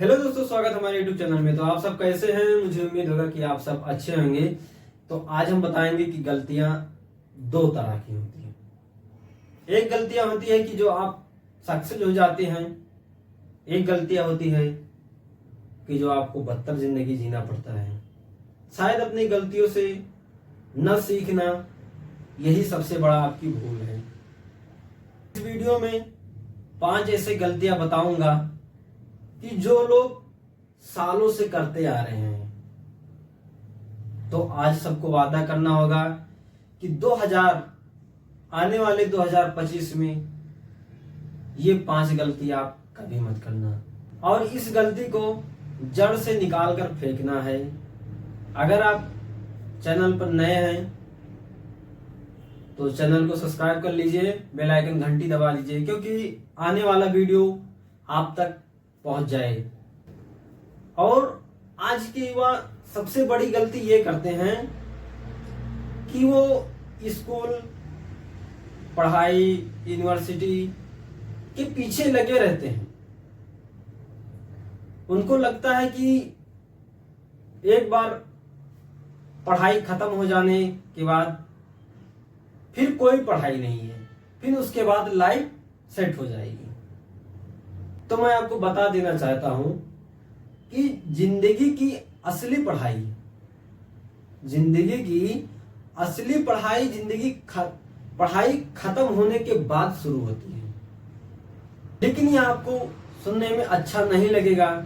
Hello दोस्तों, स्वागत है हमारे YouTube चैनल में। तो आप सब कैसे हैं? मुझे उम्मीद होगा कि आप सब अच्छे होंगे। तो आज हम बताएंगे कि गलतियां दो तरह की होती हैं। एक गलतियां होती है कि जो आप सक्सेस हो जाते हैं, एक गलतियां होती है कि जो आपको बदतर जिंदगी जीना पड़ता है। शायद अपनी गलतियों से न सीखना यही सबसे बड़ा आपकी भूल है। इस वीडियो में 5 ऐसे गलतियां बताऊंगा कि जो लोग सालों से करते आ रहे हैं। तो आज सबको वादा करना होगा कि 2000 आने वाले 2025 में ये 5 गलती आप कभी मत करना और इस गलती को जड़ से निकाल कर फेंकना है। अगर आप चैनल पर नए हैं तो चैनल को सब्सक्राइब कर लीजिए, बेल आइकन घंटी दबा लीजिए, क्योंकि आने वाला वीडियो आप तक पहुंच जाए। और आज के युवा सबसे बड़ी गलती ये करते हैं कि वो स्कूल, पढ़ाई, यूनिवर्सिटी के पीछे लगे रहते हैं। उनको लगता है कि एक बार पढ़ाई खत्म हो जाने के बाद फिर कोई पढ़ाई नहीं है, फिर उसके बाद लाइफ सेट हो जाएगी। तो मैं आपको बता देना चाहता हूं कि जिंदगी की असली पढ़ाई, पढ़ाई खत्म होने के बाद शुरू होती है। लेकिन ये आपको सुनने में अच्छा नहीं लगेगा,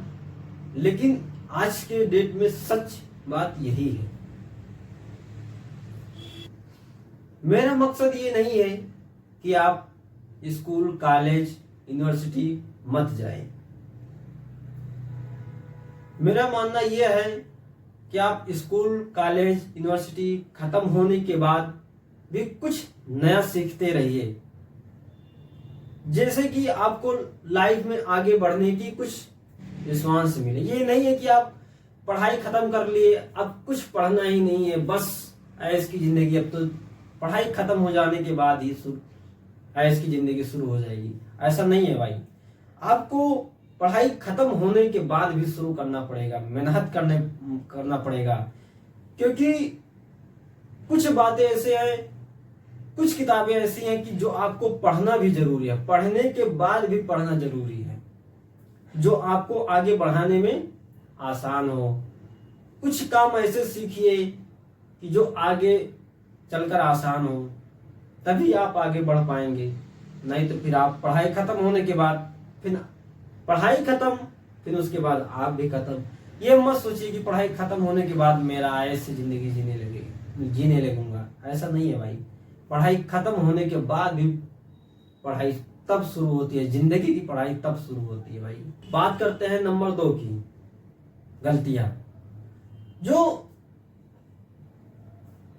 लेकिन आज के डेट में सच बात यही है। मेरा मकसद ये नहीं है कि आप स्कूल, कॉलेज, यूनिवर्सिटी मत जाएं। मेरा मानना यह है कि आप स्कूल, कॉलेज, यूनिवर्सिटी खत्म होने के बाद भी कुछ नया सीखते रहिए, जैसे कि आपको लाइफ में आगे बढ़ने की कुछ रिस्पॉन्स मिले। ये नहीं है कि आप पढ़ाई खत्म कर लिए, अब कुछ पढ़ना ही नहीं है, बस ऐश की जिंदगी। अब तो पढ़ाई खत्म हो जाने के बाद ही ऐश की जिंदगी शुरू हो जाएगी। ऐसा नहीं है भाई, आपको पढ़ाई खत्म होने के बाद भी शुरू करना पड़ेगा, मेहनत करना पड़ेगा, क्योंकि कुछ बातें ऐसे हैं, कुछ किताबें ऐसी हैं कि जो आपको पढ़ना भी जरूरी है, पढ़ने के बाद भी पढ़ना जरूरी है, जो आपको आगे बढ़ाने में आसान हो। कुछ काम ऐसे सीखिए कि जो आगे चलकर आसान हो, तभी आप आगे बढ़ पाएंगे। नहीं तो फिर आप पढ़ाई खत्म होने के बाद फिर उसके बाद आप भी खत्म। ये मत सोचिए कि पढ़ाई खत्म होने के बाद मेरा ऐश से जिंदगी जीने लगूंगा। ऐसा नहीं है भाई, पढ़ाई खत्म होने के बाद भी पढ़ाई तब शुरू होती है, जिंदगी की पढ़ाई तब शुरू होती है भाई। बात करते हैं नंबर 2 की गलतियां। जो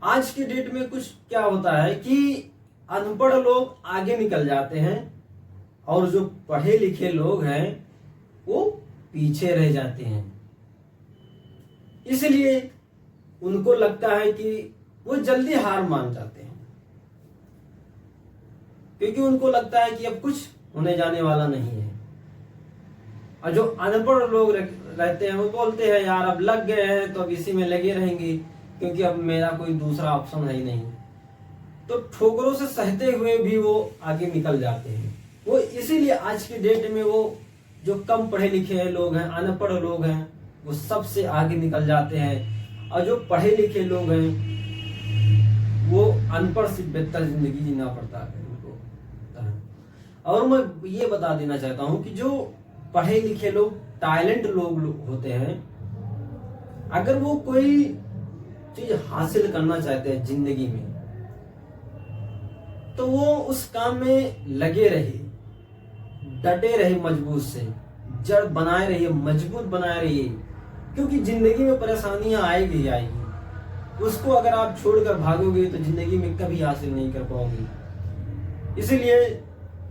आज के डेट में कुछ क्या होता है कि अनपढ़ लोग आगे निकल जाते हैं और जो पढ़े लिखे लोग हैं वो पीछे रह जाते हैं। इसलिए उनको लगता है कि वो जल्दी हार मान जाते हैं, क्योंकि उनको लगता है कि अब कुछ होने जाने वाला नहीं है। और जो अनपढ़ लोग रहते हैं वो बोलते हैं यार अब लग गए हैं तो अब इसी में लगे रहेंगे, क्योंकि अब मेरा कोई दूसरा ऑप्शन है ही नहीं। तो ठोकरों से सहते हुए भी वो आगे निकल जाते हैं। वो इसीलिए आज की डेट में वो जो कम पढ़े लिखे लोग हैं, अनपढ़ लोग हैं, वो सबसे आगे निकल जाते हैं। और जो पढ़े लिखे लोग हैं वो अनपढ़ से बेहतर जिंदगी जीना पड़ता है उनको। और मैं ये बता देना चाहता हूं कि जो पढ़े लिखे लोग, टैलेंट लोग होते हैं, अगर वो कोई चीज हासिल करना चाहते हैं जिंदगी में, तो वो उस काम में लगे रहे, डटे रहे, मजबूत से जड़ बनाए रहिए, मजबूत बनाए रहिए, क्योंकि जिंदगी में परेशानियां आएगी ही आएगी। उसको अगर आप छोड़कर भागोगे तो जिंदगी में कभी हासिल नहीं कर पाओगे। इसीलिए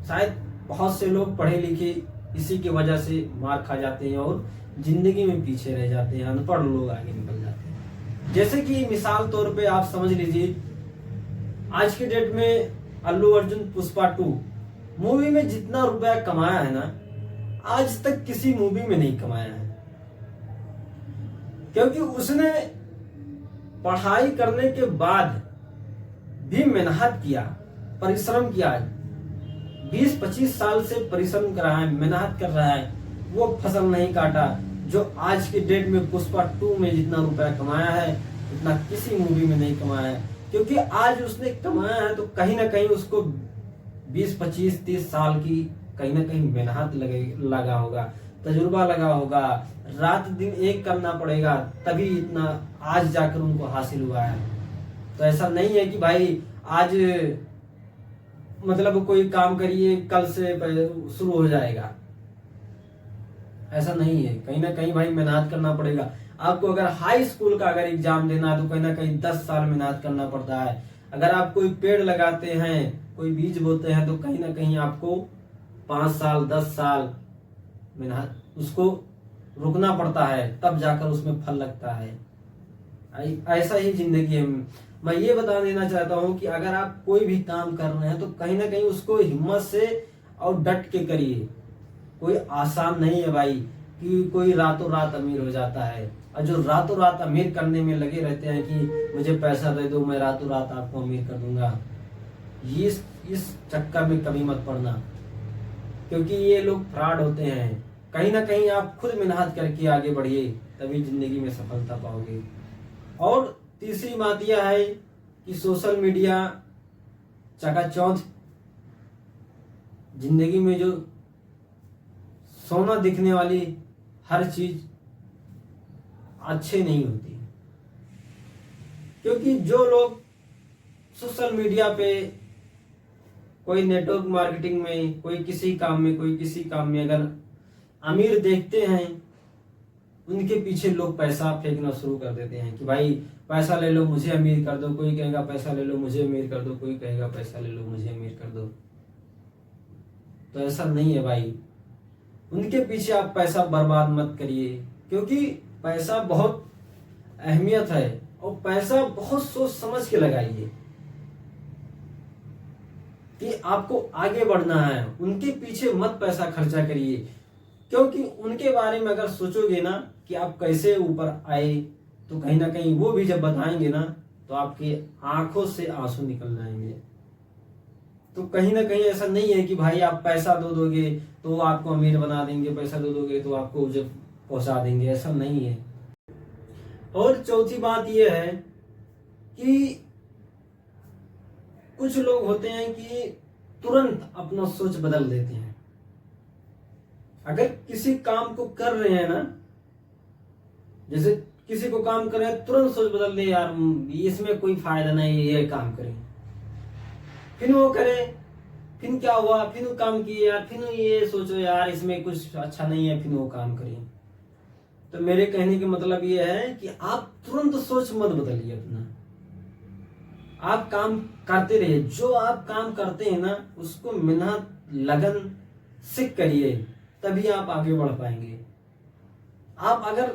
शायद बहुत से लोग पढ़े लिखे इसी की वजह से मार खा जाते हैं और जिंदगी में पीछे रह जाते हैं, अनपढ़ लोग आगे निकल जाते हैं। जैसे कि मिसाल तौर पे आप समझ लीजिए, आज के डेट में अल्लू अर्जुन पुष्पा 2 मूवी में जितना रुपया कमाया है ना, आज तक किसी मूवी में नहीं कमाया है, क्योंकि उसने पढ़ाई करने के बाद भी मेहनत किया, परिश्रम किया। 20-25 साल से परिश्रम कर रहा है, मेहनत कर रहा है, वो फसल नहीं काटा जो आज के डेट में पुष्पा 2 में जितना रुपया कमाया है उतना किसी मूवी में नहीं कमाया है। क्योंकि आज उसने कमाया है तो कहीं ना कहीं उसको 20-25-30 साल की कहीं ना कहीं मेहनत लगा होगा, तजुर्बा लगा होगा, रात दिन एक करना पड़ेगा, तभी इतना आज जाकर उनको हासिल हुआ है। तो ऐसा नहीं है कि भाई आज मतलब कोई काम करिए कल से शुरू हो जाएगा, ऐसा नहीं है। कहीं ना कहीं भाई मेहनत करना पड़ेगा। आपको अगर हाई स्कूल का अगर एग्जाम देना है तो कहीं ना कहीं 10 साल मेहनत करना पड़ता है। अगर आप कोई पेड़ लगाते हैं, कोई बीज बोते हैं तो कहीं ना कहीं आपको 5 साल 10 साल मेहनत उसको रुकना पड़ता है, तब जाकर उसमें फल लगता है। ऐसा ही जिंदगी है। मैं ये बता देना चाहता हूँ कि अगर आप कोई भी काम कर रहे हैं तो कहीं ना कहीं उसको हिम्मत से और डट के करिए। कोई आसान नहीं है भाई कि कोई रातों रात अमीर हो जाता है। और जो रातों रात अमीर करने में लगे रहते हैं कि मुझे पैसा दे दो, मैं रातों रात आपको अमीर कर दूंगा, इस चक्कर में कभी मत पड़ना, क्योंकि ये लोग फ्रॉड होते हैं। कहीं ना कहीं आप खुद मेहनत करके आगे बढ़िए, तभी जिंदगी में सफलता पाओगे। और तीसरी बात यह है कि सोशल मीडिया चकाचौंध जिंदगी में जो सोना दिखने वाली हर चीज अच्छी नहीं होती, क्योंकि जो लोग सोशल मीडिया पे कोई नेटवर्क मार्केटिंग में, कोई किसी काम में अगर अमीर देखते हैं, उनके पीछे लोग पैसा फेंकना शुरू कर देते हैं कि भाई पैसा ले लो मुझे अमीर कर दो। कोई कहेगा पैसा ले लो मुझे अमीर कर दो, कोई कहेगा पैसा ले लो मुझे अमीर कर दो। तो ऐसा नहीं है भाई, उनके पीछे आप पैसा बर्बाद मत करिए, क्योंकि पैसा बहुत अहमियत है और पैसा बहुत सोच समझ के लगाइए कि आपको आगे बढ़ना है। उनके पीछे मत पैसा खर्चा करिए, क्योंकि उनके बारे में अगर सोचोगे ना कि आप कैसे ऊपर आए, तो कहीं ना कहीं वो भी जब बताएंगे ना तो आपकी आंखों से आंसू निकल जाएंगे। तो कहीं ना कहीं ऐसा नहीं है कि भाई आप पैसा दो दोगे तो आपको अमीर बना देंगे, पैसा दो दोगे तो आपको जब पहुंचा देंगे, ऐसा नहीं है। और चौथी बात यह है कि कुछ लोग होते हैं कि तुरंत अपना सोच बदल देते हैं। अगर किसी काम को कर रहे हैं ना, जैसे किसी को काम कर रहे हैं, तुरंत सोच बदल दे, यार इसमें कोई फायदा नहीं, ये काम करें, फिर वो करें, फिर क्या हुआ, फिर वो काम किए यार, फिर ये सोचो यार इसमें कुछ अच्छा नहीं है, फिर वो काम करें। तो मेरे कहने का मतलब ये है कि आप तुरंत सोच मत बदलिए अपना, आप काम करते रहिए। जो आप काम करते हैं ना उसको मेहनत लगन से करिए, तभी आप आगे बढ़ पाएंगे। आप अगर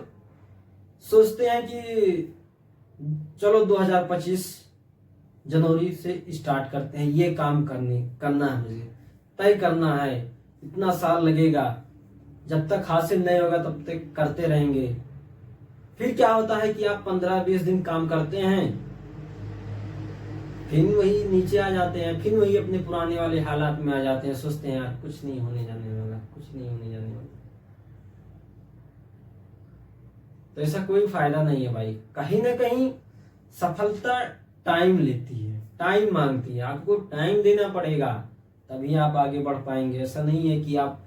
सोचते हैं कि चलो 2025 जनवरी से स्टार्ट करते हैं, ये काम करना है, मुझे तय करना है, इतना साल लगेगा, जब तक हासिल नहीं होगा तब तक करते रहेंगे। फिर क्या होता है कि आप 15-20 दिन काम करते हैं, फिर वही नीचे आ जाते हैं, फिर वही अपने पुराने वाले हालात में आ जाते हैं, सोचते हैं यार कुछ नहीं होने जाने वाला, कुछ नहीं होने जाने वाला। तो ऐसा कोई फायदा नहीं है भाई। कहीं ना कहीं सफलता टाइम लेती है, टाइम मांगती है, आपको टाइम देना पड़ेगा, तभी आप आगे बढ़ पाएंगे। ऐसा नहीं है कि आप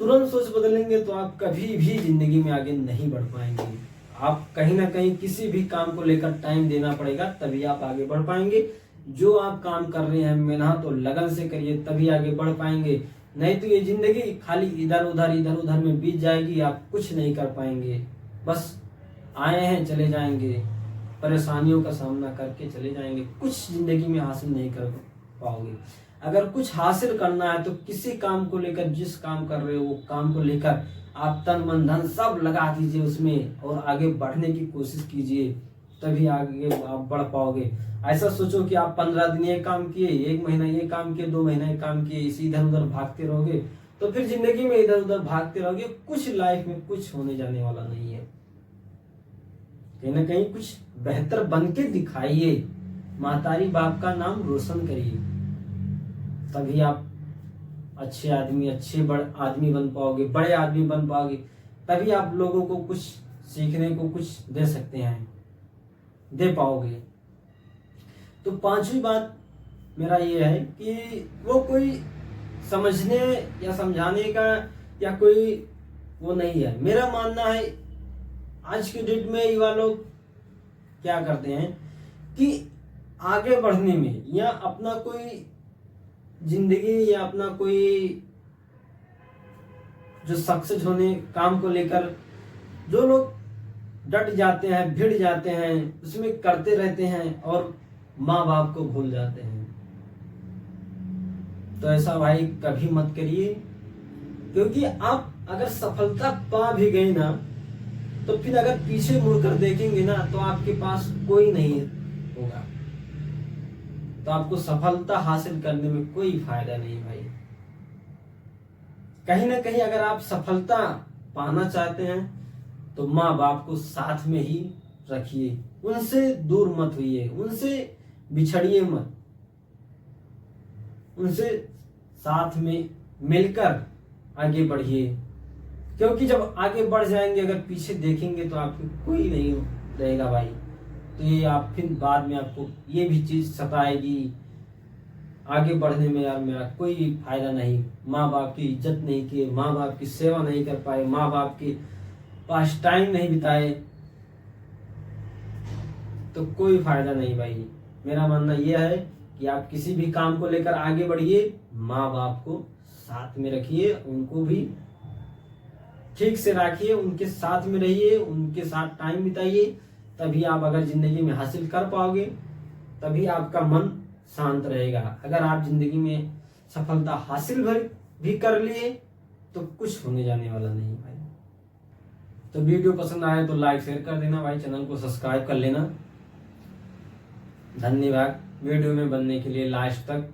तुरंत सोच बदलेंगे तो आप कभी भी जिंदगी में आगे नहीं बढ़ पाएंगे। आप कहीं ना कहीं किसी भी काम को लेकर टाइम देना पड़ेगा, तभी आप आगे बढ़ पाएंगे। जो आप काम कर रहे हैं मेहनत और लगन से करिए, तभी आगे बढ़ पाएंगे। नहीं तो ये जिंदगी खाली इधर उधर में बीत जाएगी, आप कुछ नहीं कर पाएंगे। बस आए हैं चले जाएंगे, परेशानियों का सामना करके चले जाएंगे, कुछ जिंदगी में हासिल नहीं कर पाओगे। अगर कुछ हासिल करना है तो किसी काम को लेकर, जिस काम कर रहे हो वो काम को लेकर आप तन मन धन सब लगा दीजिए उसमें और आगे बढ़ने की कोशिश कीजिए, तभी आगे आप बढ़ पाओगे। ऐसा सोचो कि आप 15 दिन ये काम किए, 1 महीना ये काम किए, 2 महीना ये काम किए, इसी इधर उधर भागते रहोगे तो फिर जिंदगी में इधर उधर भागते रहोगे, कुछ लाइफ में कुछ होने जाने वाला नहीं है। कहीं ना कहीं कुछ बेहतर बन के दिखाइए, महतारी बाप का नाम रोशन करिए, तभी आप अच्छे आदमी, अच्छे बड़े आदमी बन पाओगे, बड़े आदमी बन पाओगे। तभी आप लोगों को कुछ सीखने को कुछ दे सकते हैं, दे पाओगे। तो पांचवी बात मेरा ये है कि वो कोई समझने या समझाने का या कोई वो नहीं है। मेरा मानना है आज के डेट में युवा लोग क्या करते हैं कि आगे बढ़ने में या अपना कोई जिंदगी या अपना कोई जो सक्सेस होने काम को लेकर जो लोग डट जाते हैं, भिड़ जाते हैं, उसमें करते रहते हैं और माँ बाप को भूल जाते हैं। तो ऐसा भाई कभी मत करिए, क्योंकि आप अगर सफलता पा भी गए ना, तो फिर अगर पीछे मुड़कर देखेंगे ना तो आपके पास कोई नहीं होगा, तो आपको सफलता हासिल करने में कोई फायदा नहीं भाई। कहीं ना कहीं अगर आप सफलता पाना चाहते हैं तो माँ बाप को साथ में ही रखिए, उनसे दूर मत होइए, उनसे बिछड़िए मत, उनसे साथ में मिलकर आगे बढ़िए। क्योंकि जब आगे बढ़ जाएंगे, अगर पीछे देखेंगे तो आपको कोई नहीं रहेगा भाई, तो ये आप फिर बाद में आपको ये भी चीज सताएगी, आगे बढ़ने में यार मेरा कोई फायदा नहीं, माँ बाप की इज्जत नहीं की, माँ बाप की सेवा नहीं कर पाए, माँ बाप के पास टाइम नहीं बिताए, तो कोई फायदा नहीं भाई। मेरा मानना यह है कि आप किसी भी काम को लेकर आगे बढ़िए, माँ बाप को साथ में रखिए, उनको भी ठीक से रखिए, उनके साथ में रहिए, उनके साथ टाइम बिताइए, तभी आप अगर जिंदगी में हासिल कर पाओगे, तभी आपका मन शांत रहेगा। अगर आप जिंदगी में सफलता हासिल भी कर लिए तो कुछ होने जाने वाला नहीं भाई। तो वीडियो पसंद आए तो लाइक शेयर कर देना भाई, चैनल को सब्सक्राइब कर लेना। धन्यवाद वीडियो में बनने के लिए लास्ट तक।